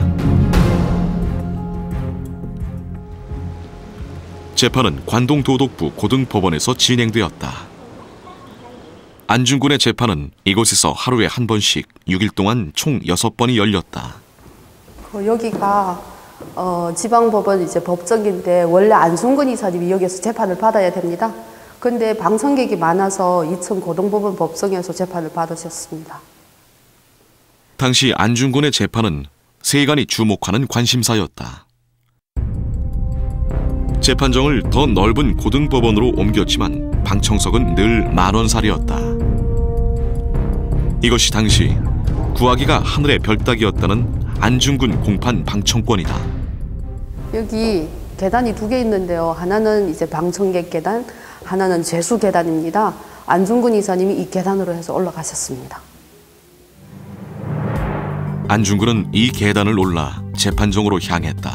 S1: 재판은 관동도독부 고등법원에서 진행되었다. 안중근의 재판은 이곳에서 하루에 한 번씩 6일 동안 총 6번이 열렸다.
S14: 여기가 지방법원 이제 법정인데 원래 안중근 이사님이 여기서 재판을 받아야 됩니다. 근데 방청객이 많아서 2층 고등법원 법정에서 재판을 받으셨습니다.
S1: 당시 안중근의 재판은 세간이 주목하는 관심사였다. 재판정을 더 넓은 고등법원으로 옮겼지만 방청석은 늘 만원살이었다. 이것이 당시 구하기가 하늘의 별따기였다는 안중근 공판 방청권이다.
S14: 여기 계단이 2개 있는데요. 하나는 이제 방청객 계단, 하나는 죄수 계단입니다. 안중근 이사님이 이 계단으로 해서 올라가셨습니다.
S1: 안중근은 이 계단을 올라 재판정으로 향했다.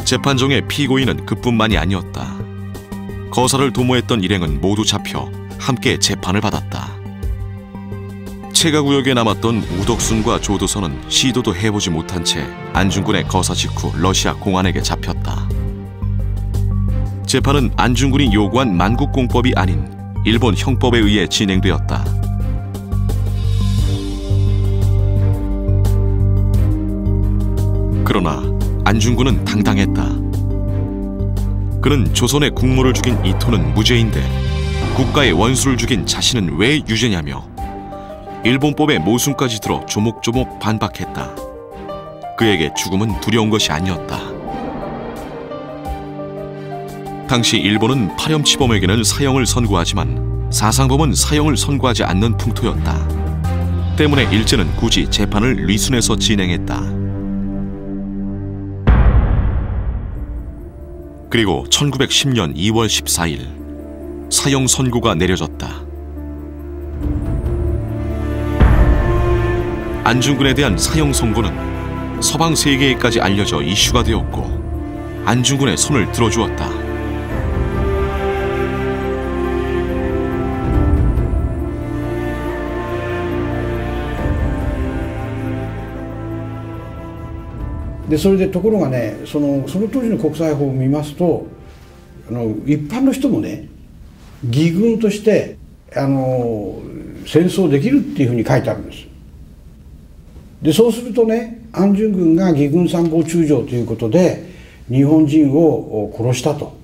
S1: 재판정의 피고인은 그뿐만이 아니었다. 거사를 도모했던 일행은 모두 잡혀 함께 재판을 받았다. 체가구역에 남았던 우덕순과 조도선은 시도도 해보지 못한 채 안중근의 거사 직후 러시아 공안에게 잡혔다. 재판은 안중근이 요구한 만국공법이 아닌 일본 형법에 의해 진행되었다. 그러나 안중근은 당당했다. 그는 조선의 국모를 죽인 이토는 무죄인데 국가의 원수를 죽인 자신은 왜 유죄냐며 일본법의 모순까지 들어 조목조목 반박했다. 그에게 죽음은 두려운 것이 아니었다. 당시 일본은 파렴치범에게는 사형을 선고하지만 사상범은 사형을 선고하지 않는 풍토였다. 때문에 일제는 굳이 재판을 리순에서 진행했다. 그리고 1910년 2월 14일 사형 선고가 내려졌다. 안중근에 대한 사형 선고는 서방 세계에까지 알려져 이슈가 되었고 안중근의 손을 들어주었다.
S12: でそれでところがね、その当時の国際法を見ますと、一般の人もね、義軍として戦争できるっていうふうに書いてあるんです。でそうするとね、安順軍が義軍参謀中将ということで日本人を殺したと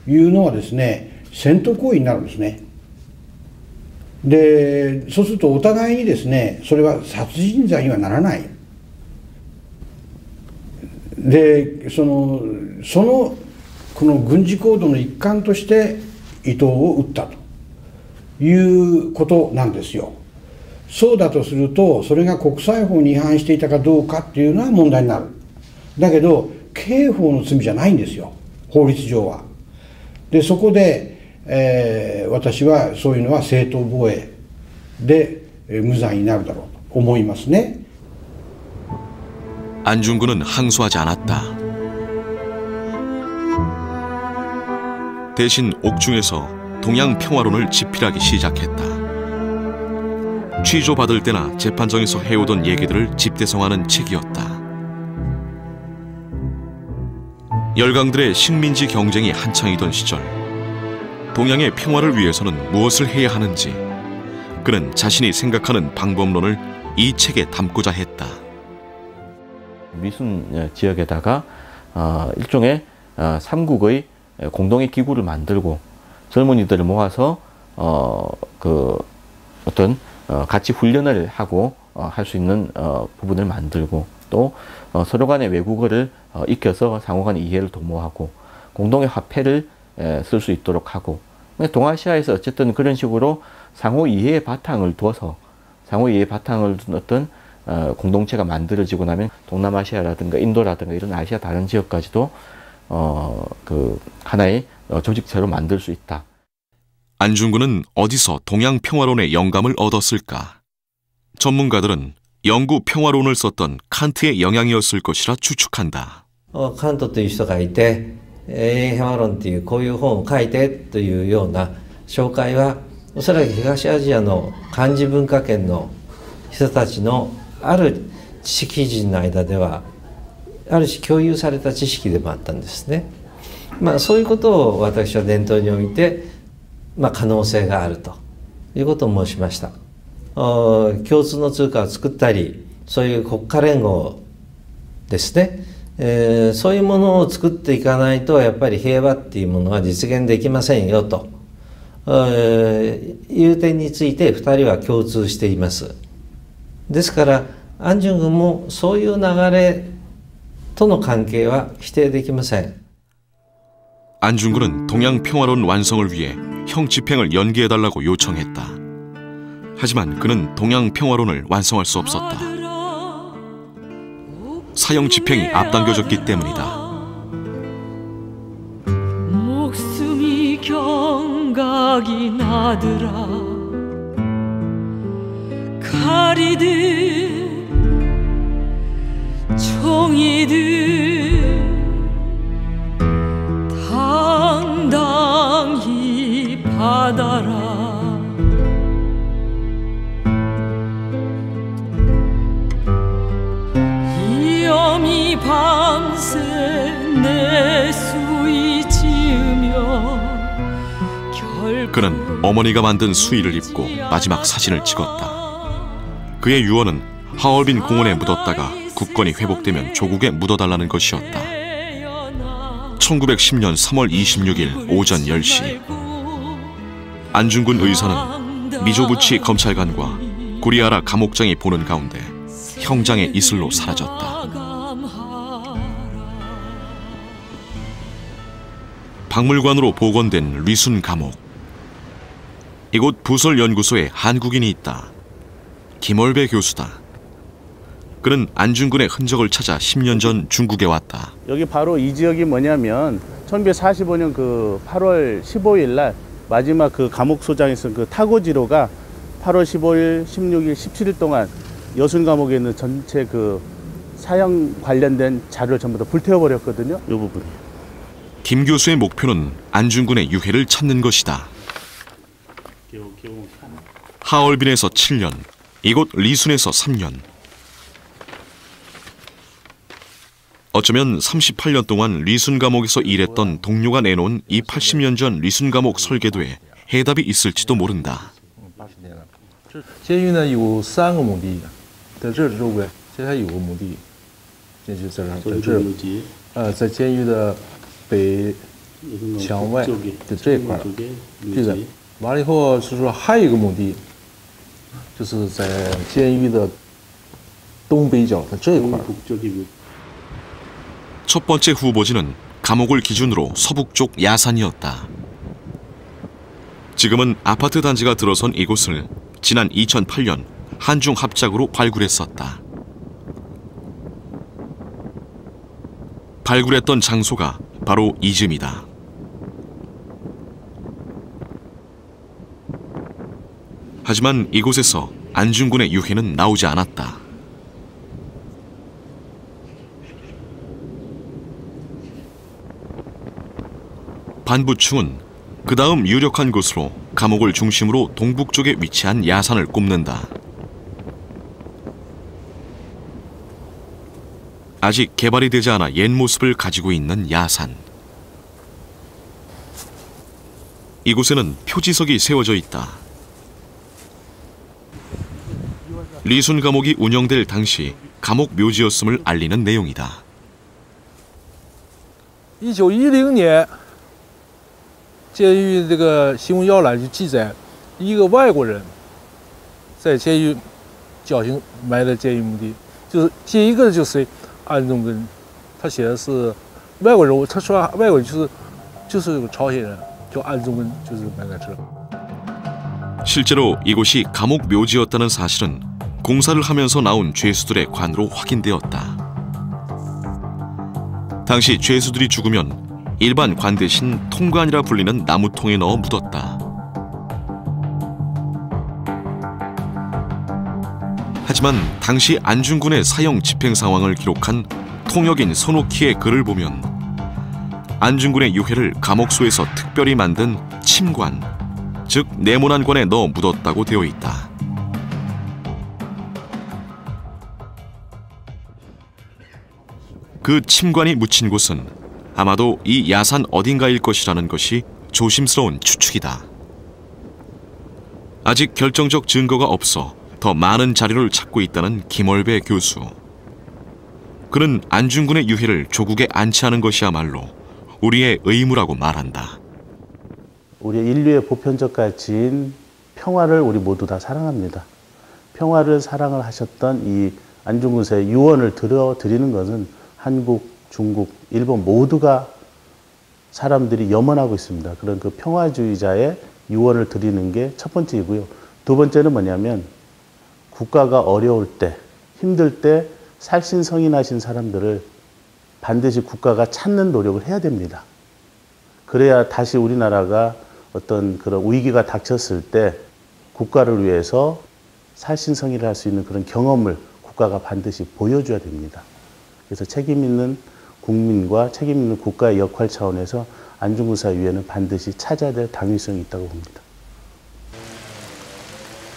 S12: いうのはですね、戦闘行為になるんですね。でそうするとお互いにですね、それは殺人罪にはならない。でこの軍事行動の一環として伊藤を撃ったということなんですよ。そうだとするとそれが国際法に違反していたかどうかっていうのは問題になる。だけど刑法の罪じゃないんですよ、法律上は。でそこで、私はそういうのは正当防衛で、無罪になるだろうと思いますね。
S1: 안중근은 항소하지 않았다. 대신 옥중에서 동양 평화론을 집필하기 시작했다. 취조받을 때나 재판정에서 해오던 얘기들을 집대성하는 책이었다. 열강들의 식민지 경쟁이 한창이던 시절, 동양의 평화를 위해서는 무엇을 해야 하는지 그는 자신이 생각하는 방법론을 이 책에 담고자 했다.
S7: 미순 지역에다가 일종의 삼국의 공동의 기구를 만들고 젊은이들을 모아서 어떤 같이 훈련을 하고 할 수 있는 부분을 만들고 또 서로 간의 외국어를 익혀서 상호 간의 이해를 도모하고 공동의 화폐를 쓸 수 있도록 하고 동아시아에서 어쨌든 그런 식으로 상호 이해의 바탕을 두어서 상호 이해의 바탕을 둔 어떤 공동체가 만들어지고 나면 동남아시아라든가 인도라든가 이런 아시아 다른 지역까지도 하나의 조직체로 만들 수 있다.
S1: 안중근은 어디서 동양 평화론의 영감을 얻었을까? 전문가들은 영구 평화론을 썼던 칸트의 영향이었을 것이라 추측한다.
S13: カントという人がいて、平和論というこういう本を書いてというような紹介はおそらく東アジアの漢字文化圏の人たちのある知識人の間ではある種共有された知識でもあったんですね。そういうことを私は念頭に置いて、可能性があるということを申しました。共通の通貨を作ったり、そういう国家連合ですね、そういうものを作っていかないとやっぱり平和っていうものは実現できませんよという点について2人は共通しています。ですから安順軍もそういう流れとの関係は否定できません。
S1: 안중근은 동양 평화론 완성을 위해 형 집행을 연기해달라고 요청했다. 하지만 그는 동양 평화론을 완성할 수 없었다. 사형 집행이 앞당겨졌기 때문이다.
S15: 목숨이 경각이 나더라. 칼이든 총이든 당당히 받아라. 위험이 밤새 내 수위 지으며
S1: 그는 어머니가 만든 수의를 입고 마지막 사진을 찍었다. 그의 유언은 하얼빈 공원에 묻었다가 국권이 회복되면 조국에 묻어달라는 것이었다. 1910년 3월 26일 오전 10시 안중근 의사는 미조부치 검찰관과 구리아라 감옥장이 보는 가운데 형장의 이슬로 사라졌다. 박물관으로 복원된 리순 감옥. 이곳 부설연구소에 한국인이 있다. 김월배 교수다. 그는 안중근의 흔적을 찾아 10년 전 중국에 왔다.
S16: 여기 바로 이 지역이 뭐냐면 1945년 그 8월 15일 날 마지막 그 감옥소장에서 그 타고지로가 8월 15일, 16일, 17일 동안 여순 감옥에 있는 전체 그 사형 관련된 자료를 전부 다 불태워버렸거든요. 이 부분이.
S1: 김 교수의 목표는 안중근의 유해를 찾는 것이다. 하얼빈에서 7년, 이곳 리순에서 3년. 어쩌면 38년 동안 리순 감옥에서 일했던 동료가 내놓은 이 80년 전 리순 감옥 설계도에 해답이 있을지도 모른다.
S17: 监狱呢有3个墓地，在这周围，这还有个墓地，这就在这，在监狱的北墙外的这一块，这个完了以后是说还有一个墓地，就是在监狱的东北角的这一块。
S1: 첫 번째 후보지는 감옥을 기준으로 서북쪽 야산이었다. 지금은 아파트 단지가 들어선 이곳을 지난 2008년 한중 합작으로 발굴했었다. 발굴했던 장소가 바로 이쯤이다. 하지만 이곳에서 안중근의 유해는 나오지 않았다. 반부충은 그 다음 유력한 곳으로 감옥을 중심으로 동북쪽에 위치한 야산을 꼽는다. 아직 개발이 되지 않아 옛 모습을 가지고 있는 야산. 이곳에는 표지석이 세워져 있다. 리순 감옥이 운영될 당시 감옥 묘지였음을 알리는 내용이다.
S17: 1910年 监狱这个新闻要览就记载，一个外国人在监狱绞刑埋的监狱墓地，就是第一个就是安中根，他写的是外国人，他说外国人就是有个朝鲜人叫安中根，就是埋在这。
S1: 실제로 이곳이 감옥 묘지였다는 사실은 공사를 하면서 나온 죄수들의 관으로 확인되었다. 당시 죄수들이 죽으면 일반 관 대신 통관이라 불리는 나무통에 넣어 묻었다. 하지만 당시 안중근의 사형 집행 상황을 기록한 통역인 손오키의 글을 보면 안중근의 유해를 감옥소에서 특별히 만든 침관, 즉 네모난관에 넣어 묻었다고 되어 있다. 그 침관이 묻힌 곳은 아마도 이 야산 어딘가일 것이라는 것이 조심스러운 추측이다. 아직 결정적 증거가 없어 더 많은 자료를 찾고 있다는 김월배 교수. 그는 안중근의 유해를 조국에 안치하는 것이야말로 우리의 의무라고 말한다.
S18: 우리 인류의 보편적 가치인 평화를 우리 모두 다 사랑합니다. 평화를 사랑을 하셨던 이 안중근의 유언을 들어드리는 것은 한국, 중국, 일본 모두가 사람들이 염원하고 있습니다. 그런 그 평화주의자의 유언을 드리는 게 첫 번째이고요. 두 번째는 뭐냐면 국가가 어려울 때, 힘들 때 살신성인하신 사람들을 반드시 국가가 찾는 노력을 해야 됩니다. 그래야 다시 우리나라가 어떤 그런 위기가 닥쳤을 때 국가를 위해서 살신성의를 할 수 있는 그런 경험을 국가가 반드시 보여줘야 됩니다. 그래서 책임 있는 국민과 책임 있는 국가의 역할 차원에서 안중근사유회는 반드시 찾아야 될 당위성이 있다고 봅니다.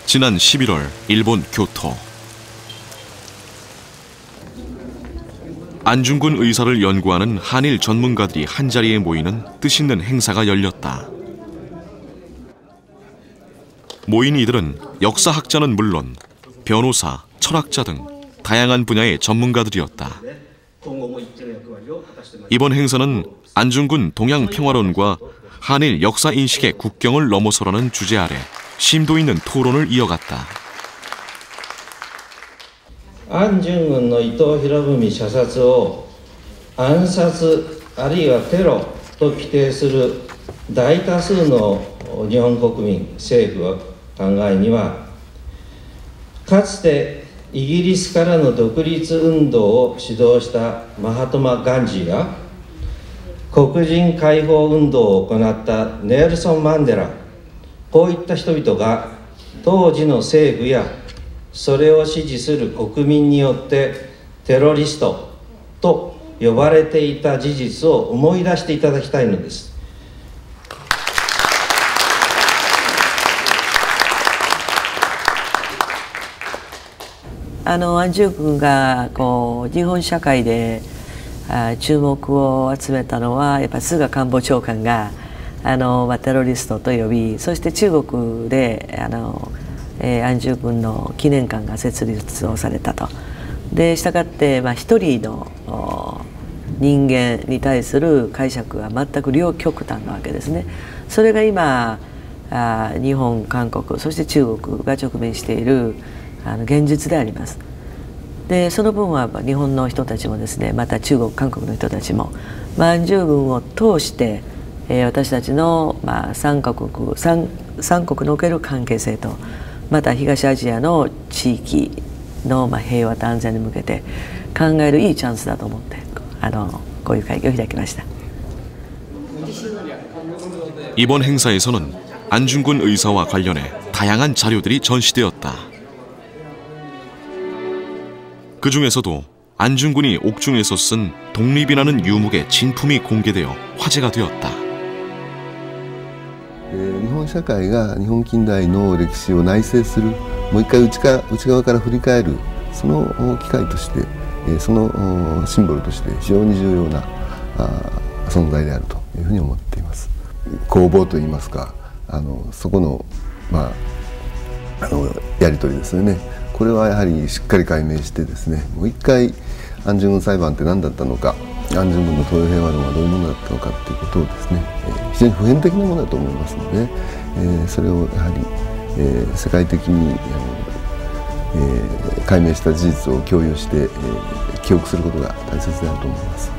S1: 지난 11월 일본 교토. 안중근 의사를 연구하는 한일 전문가들이 한자리에 모이는 뜻있는 행사가 열렸다. 모인 이들은 역사학자는 물론 변호사, 철학자 등 다양한 분야의 전문가들이었다. 이번 행사는 안중근 동양평화론과 한일 역사인식의 국경을 넘어서라는 주제 아래 심도 있는 토론을 이어갔다.
S13: 안중근の伊藤博文射殺を暗殺あるいはテロと規定する大多数の日本国民政府は考えには、かつてイギリスからの独立運動を主導したマハトマ・ガンジーや黒人解放運動を行ったネルソン・マンデラ、こういった人々が当時の政府やそれを支持する国民によってテロリストと呼ばれていた事実を思い出していただきたいのです。
S8: 安住君が日本社会で注目を集めたのはやっぱ菅官房長官がテロリストと呼び、そして中国で安住君の記念館が設立をされたと。でしたがって一人の人間に対する解釈は全く両極端なわけですね。それが今日本、韓国、そして中国が直面している現実であります。でその分は日本の人たちもですね、また中国、韓国の人たちも安住軍を通して私たちの三国における関係性と、また東アジアの地域の平和と安全に向けて考えるいいチャンスだと思ってこういう会議を開きました。
S1: 이번 행사에서는 안중근 의사와 관련해 다양한 자료들이 전시되었다. 그 중에서도 안중근이 옥중에서 쓴 독립이라는 유목의 진품이 공개되어 화제가 되었다.
S19: 日本社会が日本近代の歴史を内省する、もう一回内側から振り返る、その機会として、そのシンボルとして非常に重要な存在であるというふうに思っています。攻防といいますか、そこのやり取りですよね。これはやはりしっかり解明してですね、もう一回安重軍裁判って何だったのか、安重軍の東洋平和論はどういうものだったのかっていうことをですね、非常に普遍的なものだと思いますので、それをやはり世界的に解明した事実を共有して記憶することが大切であると思います。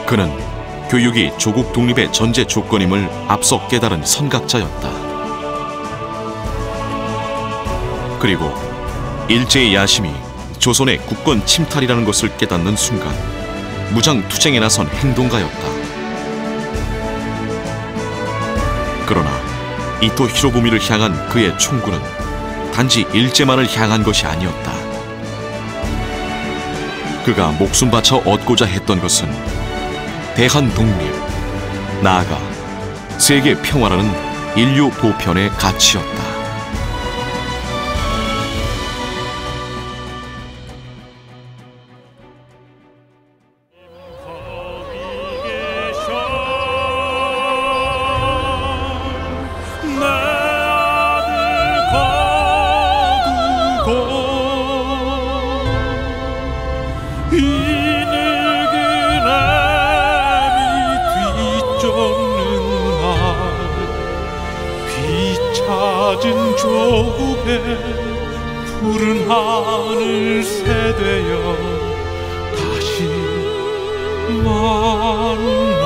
S1: 그는 교육이 조국 독립의 전제 조건임을 앞서 깨달은 선각자였다. 그리고 일제의 야심이 조선의 국권 침탈이라는 것을 깨닫는 순간 무장 투쟁에 나선 행동가였다. 그러나 이토 히로부미를 향한 그의 총구는 단지 일제만을 향한 것이 아니었다. 그가 목숨 바쳐 얻고자 했던 것은 대한 독립, 나아가 세계 평화라는 인류 보편의 가치였다.
S20: 찾은 조국의 푸른 하늘 새되어 다시 만나